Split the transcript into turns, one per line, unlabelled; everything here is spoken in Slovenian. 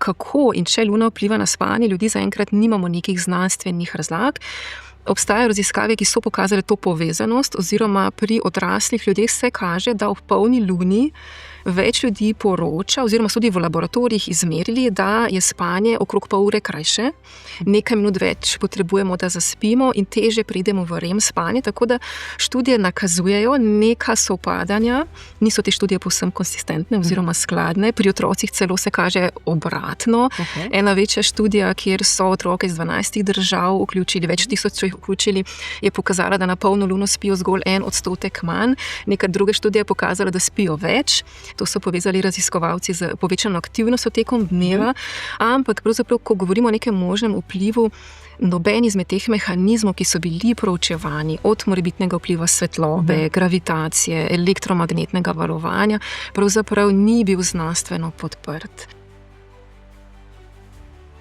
kako in če luna vpliva na spanje ljudi, zaenkrat nimamo nekih znanstvenih razlag. Obstajajo raziskave, ki so pokazale to povezanost, oziroma pri odraslih ljudeh se kaže, da ob polni luni več ljudi poroča, oziroma so tudi v laboratorijih izmerili, da je spanje okrog pol ure krajše, nekaj minut več potrebujemo, da zaspimo in teže pridemo v REM spanje, tako da študije nakazujejo neka sovpadanja, niso te študije povsem konsistentne oziroma skladne, pri otrocih celo se kaže obratno. Okay. Ena večja študija, kjer so otroke iz 12 držav vključili, več tisoč jih vključili, je pokazala, da na polno luno spijo zgolj 1% manj, neka druga študija je pokazala, da spijo več. To so povezali raziskovalci z povečano aktivnostjo tekom dneva, ampak pravzaprav, ko govorimo o nekem možnem vplivu, noben izmed teh mehanizmov, ki so bili proučevani, od morebitnega vpliva svetlobe, gravitacije, elektromagnetnega valovanja, pravzaprav ni bil znanstveno podprt.